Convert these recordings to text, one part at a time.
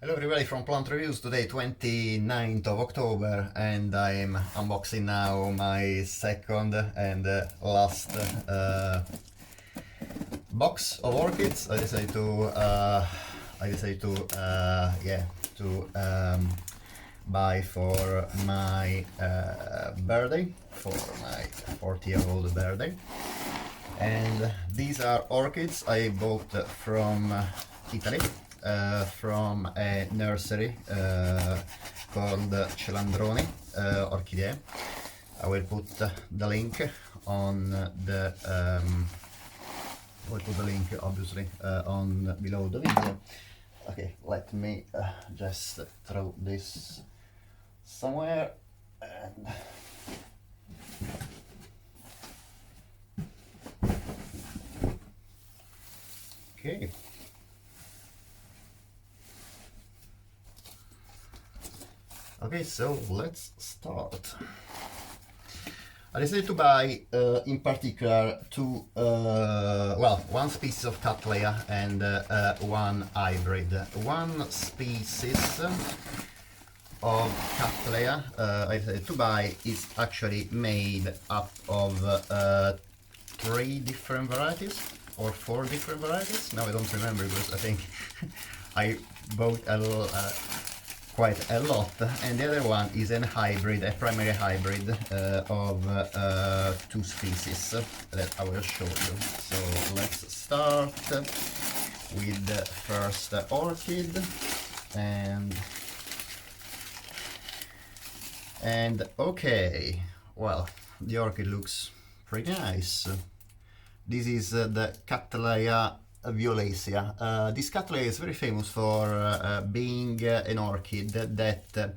Hello everybody from Plant Reviews, today 29th of October, and I'm unboxing now my second and last box of orchids. I decided to buy for my birthday, for my 40-year-old birthday. And these are orchids I bought from Italy, from a nursery called Celandroni Orchidee. I will put the link on the obviously on below the video. Okay, let me just throw this somewhere. And okay. Okay, so let's start. I decided to buy, in particular, one species of Cattleya and one hybrid. One species of Cattleya I decided to buy is actually made up of 3 different varieties or 4 different varieties. Now I don't remember because I think I bought quite a lot, and the other one is a hybrid, a primary hybrid of 2 species that I will show you. So let's start with the first orchid, and okay, well, the orchid looks pretty nice. This is the Cattleya violacea. This Cattleya is very famous for being an orchid that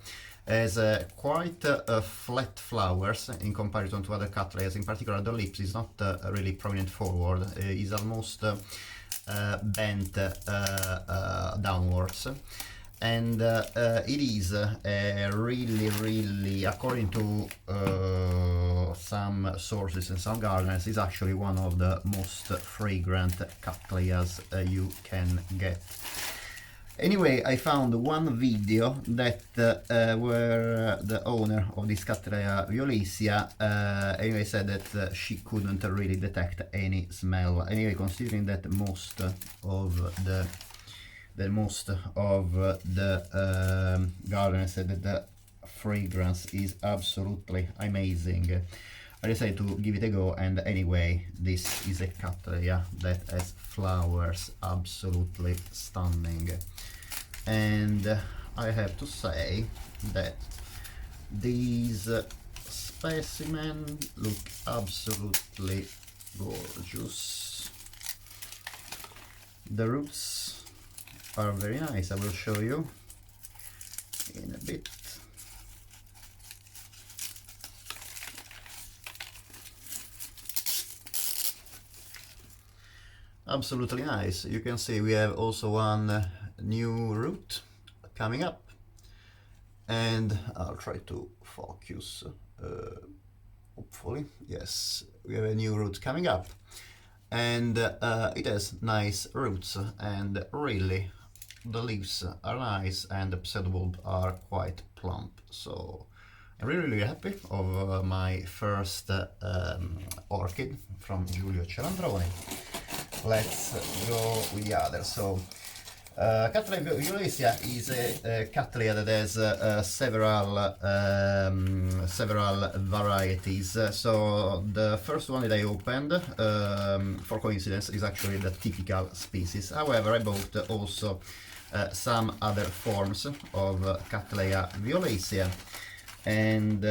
has quite flat flowers in comparison to other Cattleyas. In particular, the lips is not really prominent forward, is almost bent downwards. And it is really, according to some sources and some gardeners, is actually one of the most fragrant Cattleyas you can get. Anyway, I found one video that where the owner of this Cattleya violacea anyway said that she couldn't really detect any smell. Anyway, considering that most of the gardeners said that the fragrance is absolutely amazing, I decided to give it a go. And anyway, this is a Cattleya that has flowers absolutely stunning, and I have to say that these specimens look absolutely gorgeous. The roots are very nice. I will show you in a bit. Absolutely nice. You can see we have also one new root coming up, and I'll try to focus, hopefully. Yes, we have a new root coming up, and it has nice roots, and really the leaves are nice, and the pseudobulbs are quite plump. So I'm really happy of my first orchid from Giulio Celandroni. Let's go with the other. So Cattleya violacea is a Cattleya that has several varieties. So the first one that I opened, for coincidence, is actually the typical species. However, I bought also some other forms of Cattleya violacea, and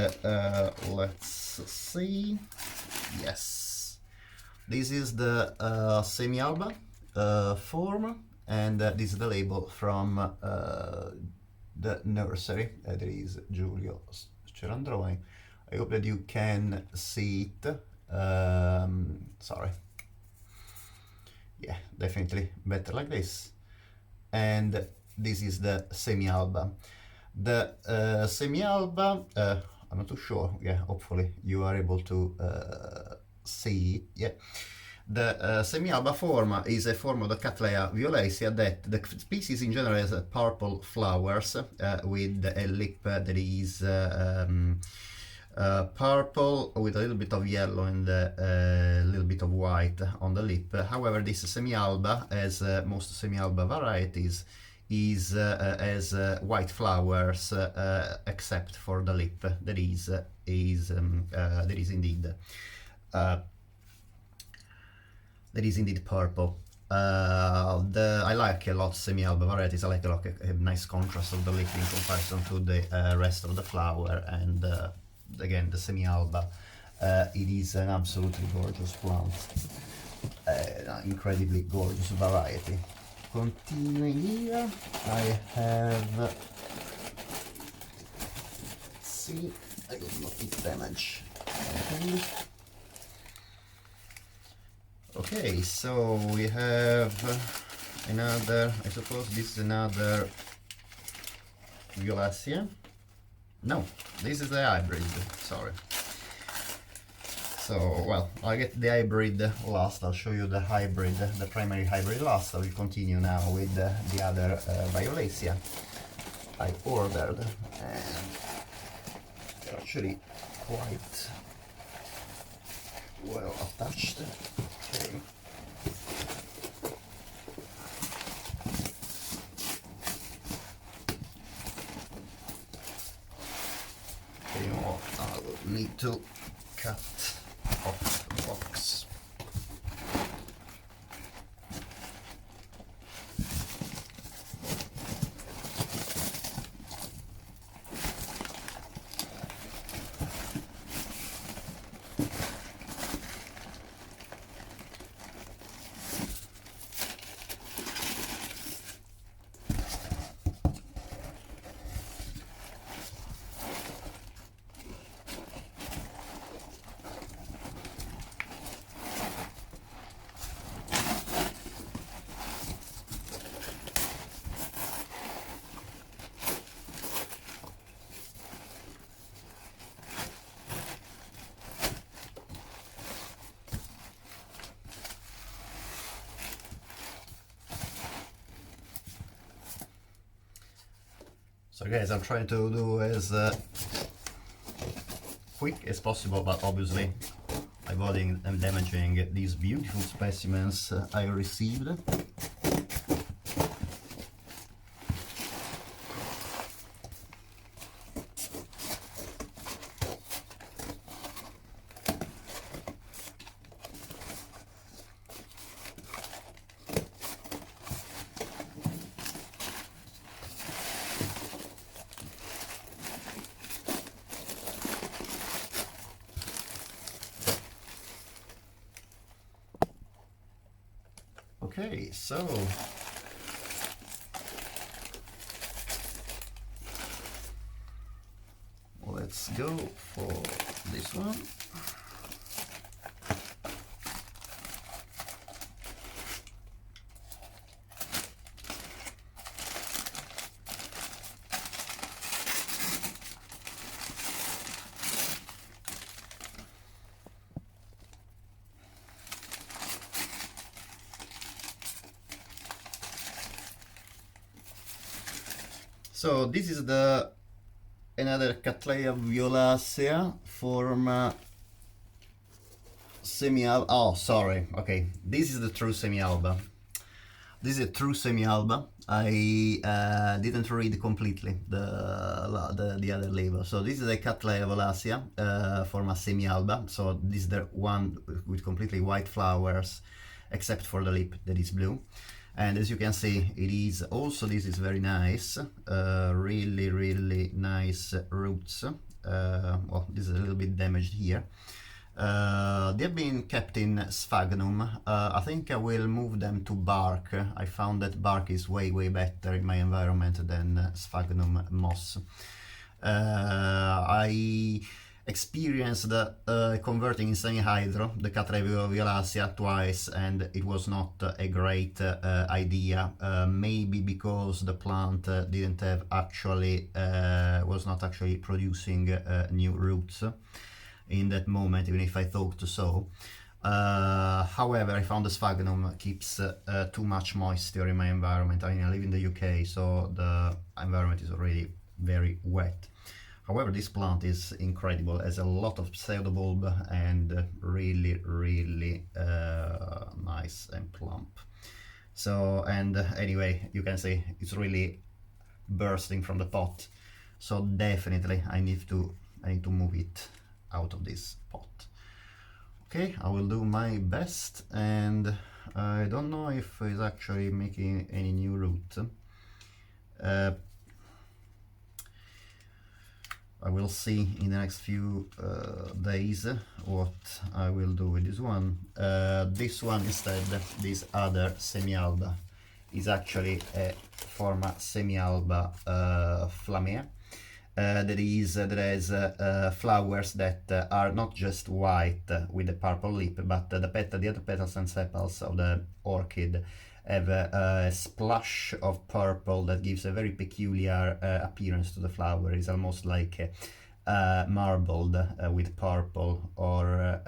let's see. Yes, this is the semi-alba form, and this is the label from the nursery. There is Giulio Celandroni. I hope that you can see it. Sorry. Yeah, definitely better like this. And this is the semi-alba. The semi-alba, I'm not too sure. Yeah, hopefully you are able to see it. Yeah. The semi-alba form is a form of the Cattleya violacea that the species in general has purple flowers with a lip that is purple with a little bit of yellow and a little bit of white on the lip. However, this semi-alba, as most semi-alba varieties, has white flowers except for the lip that is indeed purple. I like a lot semi-alba varieties. I like a nice contrast of the lip in comparison to the rest of the flower, and again the semi-alba, it is an absolutely gorgeous plant, an incredibly gorgeous variety. Continuing here, I have, let's see, I will not damage anything. Okay, so we have another, I suppose this is another violacea. No, this is the hybrid, sorry. So, well, I'll get the hybrid last. I'll show you the hybrid, the primary hybrid last. I will continue now with the other violacea I ordered, and they're actually quite well attached. Okay. You know what, I will need to cut off the box. So guys, I'm trying to do as quick as possible, but obviously avoiding and damaging these beautiful specimens I received. Okay, so let's go for this one. So this is the another Cattleya violacea form semi-alba. Oh, sorry. Okay, this is the true semi-alba. This is a true semi-alba. I didn't read completely the other label. So this is a Cattleya violacea form semi-alba. So this is the one with completely white flowers, except for the lip that is blue. And as you can see, it is also, this is very nice, really nice roots. Well, this is a little bit damaged here. They have been kept in sphagnum. I think I will move them to bark. I found that bark is way better in my environment than sphagnum moss. I experienced converting in semi-hydro the Cattleya violacea twice, and it was not a great idea, maybe because the plant didn't have actually was not actually producing new roots in that moment, even if I thought so. However, I found the sphagnum keeps too much moisture in my environment. I mean, I live in the UK, so the environment is already very wet. However, this plant is incredible, has a lot of pseudobulb and really, really nice and plump. So, and anyway, you can see it's really bursting from the pot. So definitely I need to move it out of this pot. Okay, I will do my best, and I don't know if it's actually making any new root. I will see in the next few days what I will do with this one. This one instead, this other semi-alba, is actually a forma semi-alba flammea. That has flowers that are not just white with a purple lip, but the other petals and sepals of the orchid have a splash of purple that gives a very peculiar appearance to the flower. It's almost like marbled with purple, or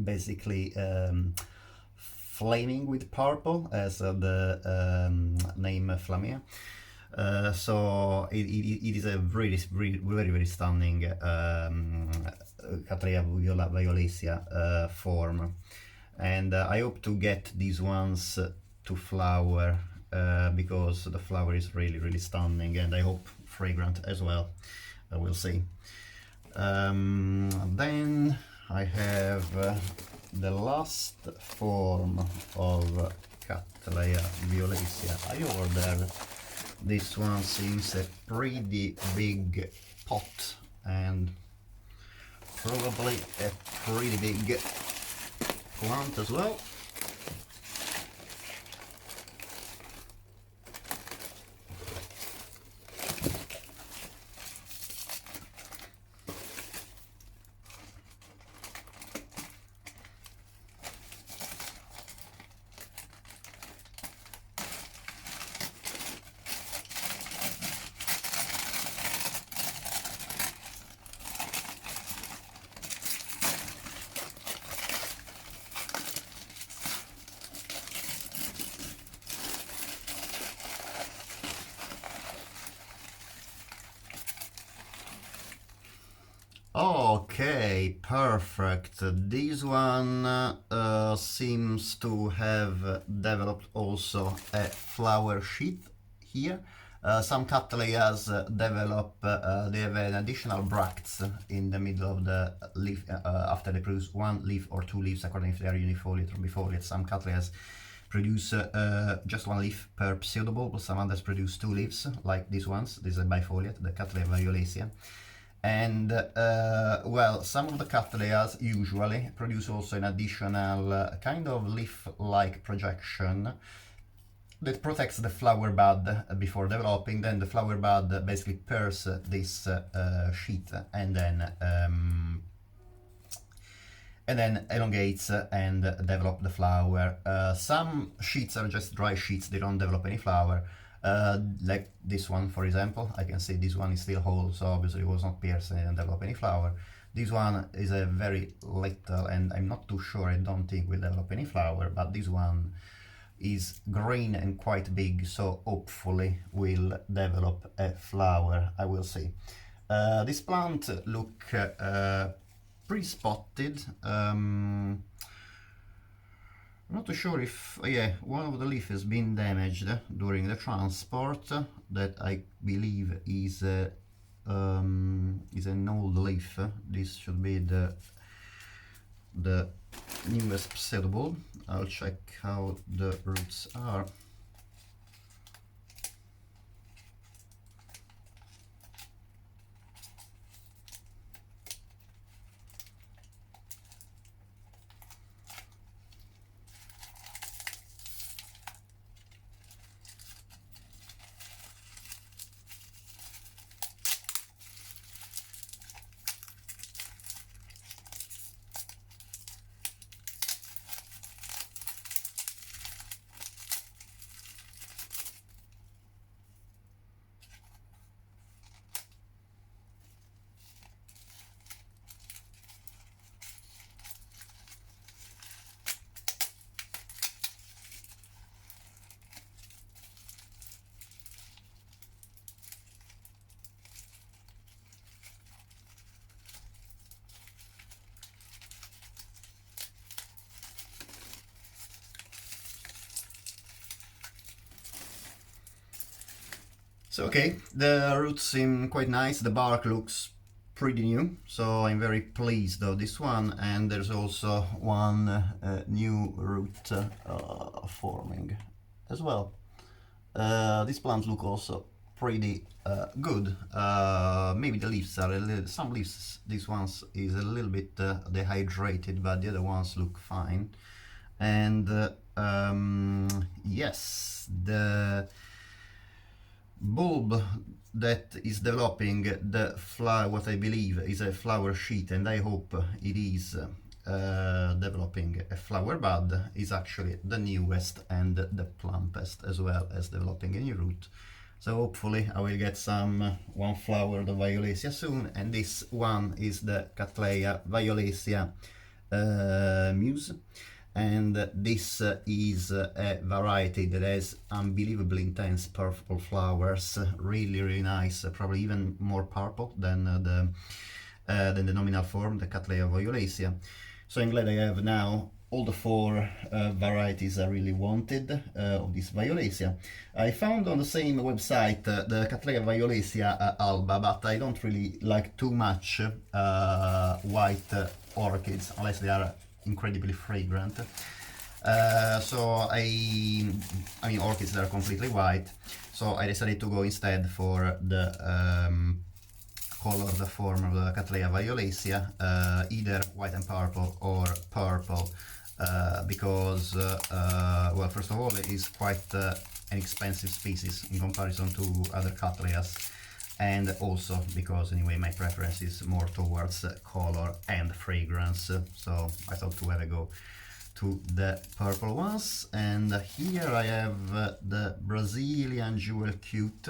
basically flaming with purple, as the name flammea. So it is a very, very stunning Cattleya violacea form, and I hope to get these ones to flower because the flower is really stunning, and I hope fragrant as well. We'll see. Then I have the last form of Cattleya violacea. I ordered this one. Seems a pretty big pot and probably a pretty big plant as well. Okay, perfect. This one seems to have developed also a flower sheath here. Some Cattleyas develop, they have an additional bracts in the middle of the leaf after they produce one leaf or two leaves, according if they are unifoliate or bifoliate. Some Cattleyas produce just one leaf per pseudobulb, some others produce two leaves, like these ones. This is a bifoliate, the Cattleya violacea. And well, some of the Cattleyas usually produce also an additional kind of leaf-like projection that protects the flower bud before developing. Then the flower bud basically pairs this sheath and then elongates and develop the flower. Some sheets are just dry sheets, they don't develop any flower. Like this one, for example, I can see this one is still whole, so obviously it was not pierced and didn't develop any flower. This one is a very little, and I'm not too sure, I don't think will develop any flower, but this one is green and quite big, so hopefully will develop a flower. I will see. This plant look pretty spotted. I'm not too sure if, yeah, one of the leaves has been damaged during the transport. That I believe is an old leaf. This should be the newest pseudobulb. I'll check how the roots are. So okay, the roots seem quite nice, the bark looks pretty new, so I'm very pleased of this one, and there's also one new root forming as well. These plants look also pretty good. Maybe the leaves are a little, some leaves, these ones is a little bit dehydrated, but the other ones look fine. And yes, the bulb that is developing the flower, what I believe is a flower sheet, and I hope it is developing a flower bud, is actually the newest and the plumpest, as well as developing a new root. So hopefully I will get one flower, the violacea, soon, and this one is the Cattleya violacea muse. And this is a variety that has unbelievably intense purple flowers, really nice, probably even more purple than the nominal form, the Cattleya violacea. So I'm glad I have now all the four varieties I really wanted of this violacea. I found on the same website the Cattleya violacea alba, but I don't really like too much white orchids unless they are incredibly fragrant. So I mean orchids that are completely white, so I decided to go instead for the colored form of the Cattleya violacea, either white and purple or purple, because well, first of all, it is quite an expensive species in comparison to other Cattleyas, and also because anyway my preference is more towards color and fragrance, so I thought to have a go to the purple ones. And here I have the Brazilian Jewel Cute.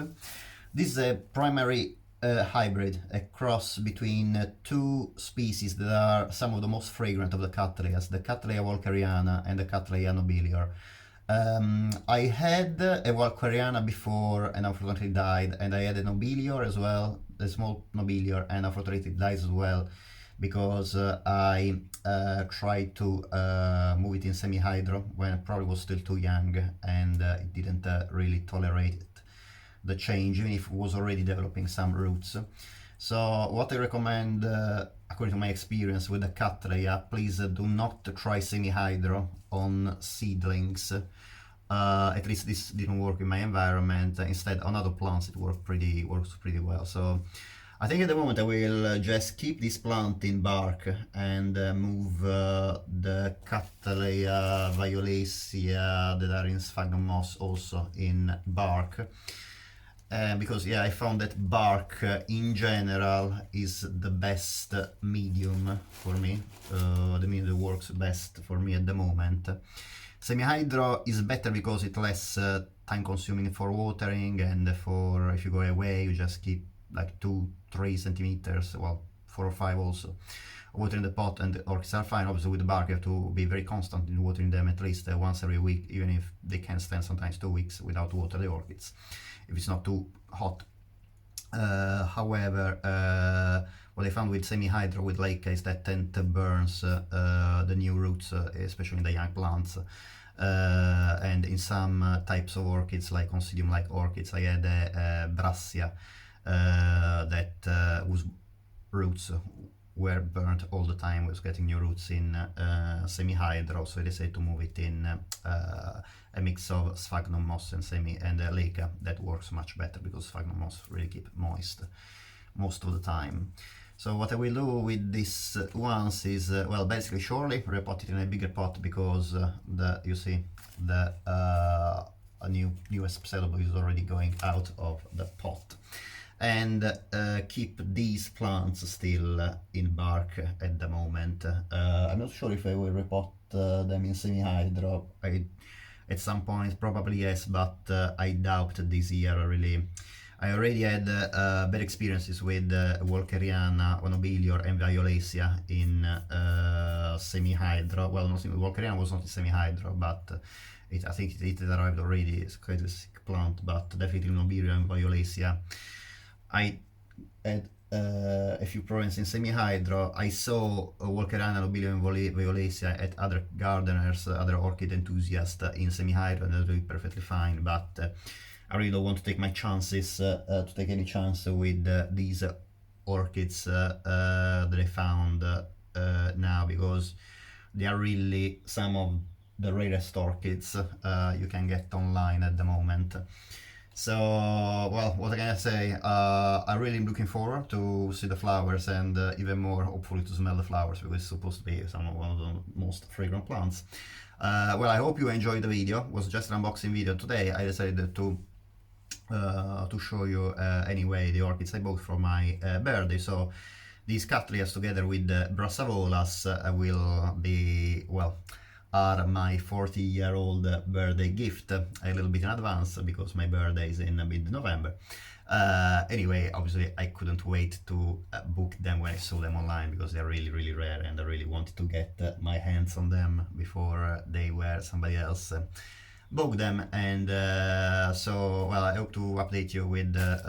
This is a primary hybrid, a cross between two species that are some of the most fragrant of the Cattleyas, the Cattleya walkeriana and the Cattleya nobilior. I had a walkeriana before and unfortunately died, and I had a nobilior as well, a small nobilior, and unfortunately it died as well because I tried to move it in semi-hydro when it probably was still too young, and it didn't really tolerate the change, even if it was already developing some roots. So what I recommend, according to my experience with the Cattleya, please do not try semi-hydro on seedlings. At least this didn't work in my environment. Instead, on other plants it works pretty well. So I think at the moment I will just keep this plant in bark and move the Cattleya violacea that are in sphagnum moss also in bark. Because yeah, I found that bark in general is the best medium for me, the medium that works best for me at the moment. Semi-hydro is better because it's less time consuming for watering, and for if you go away you just keep like 2-3 centimeters, well 4 or 5 also, watering the pot, and the orchids are fine. Obviously with the bark you have to be very constant in watering them, at least once every week, even if they can stand sometimes 2 weeks without water the orchids, if it's not too hot. However, what I found with semi-hydro with leca is that tend to burns the new roots, especially in the young plants. And in some types of orchids, like Oncidium-like orchids, I had a Brassia that whose roots were burnt all the time, was getting new roots in semi-hydro, so I decided to move it in a mix of sphagnum moss and leca. That works much better because sphagnum moss really keep moist most of the time. So what I will do with this ones is, well, basically surely repot it in a bigger pot, because you see the newest pseudobulb is already going out of the pot. And keep these plants still in bark at the moment. I'm not sure if I will repot them in semi-hydro. At some point probably yes, but I doubt this year really. I already had bad experiences with walkeriana, nobilior and violacea in semi-hydro. Well, walkeriana was not in semi-hydro, but I think it arrived already. It's quite a sick plant, but definitely nobilior and violacea. I had a few problems in semi-hydro. I saw walkeriana, nobilior and violacea at other gardeners, other orchid enthusiasts in semi-hydro, and they do perfectly fine, but I really don't want to take my chances, to take any chance with these orchids that I found now, because they are really some of the rarest orchids you can get online at the moment. So, well, what can I say? I really am looking forward to see the flowers, and even more, hopefully, to smell the flowers, because it's supposed to be one of the most fragrant plants. Well, I hope you enjoyed the video. It was just an unboxing video today. I decided to show you anyway the orchids I bought for my birthday. So these Cattleyas together with the Brassavolas will be, well, are my 40-year-old birthday gift, a little bit in advance because my birthday is in mid-November. Anyway, obviously I couldn't wait to book them when I saw them online, because they're really, really rare, and I really wanted to get my hands on them before they were somebody else bought them. And so, well, I hope to update you with the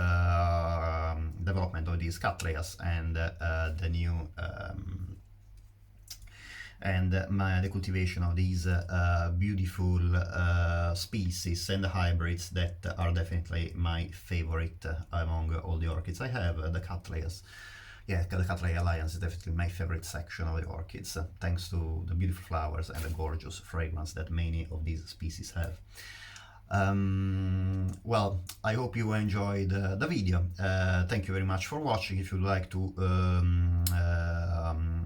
development of these Cattleyas and the new the cultivation of these beautiful species and hybrids that are definitely my favorite among all the orchids I have, the Cattleyas. Yeah, the Cattleya Alliance is definitely my favorite section of the orchids, thanks to the beautiful flowers and the gorgeous fragrance that many of these species have. Well, I hope you enjoyed the video. Thank you very much for watching. If you like to,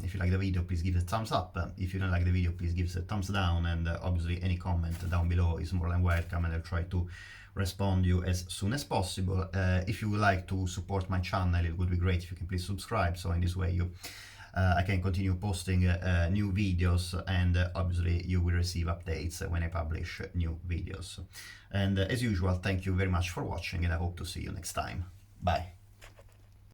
if you like the video, please give it a thumbs up. If you don't like the video, please give it a thumbs down. And obviously, any comment down below is more than welcome, and I'll try to respond to you as soon as possible. If you would like to support my channel, it would be great if you can please subscribe. So in this way, I can continue posting new videos, and obviously you will receive updates when I publish new videos. And as usual, thank you very much for watching, and I hope to see you next time. Bye.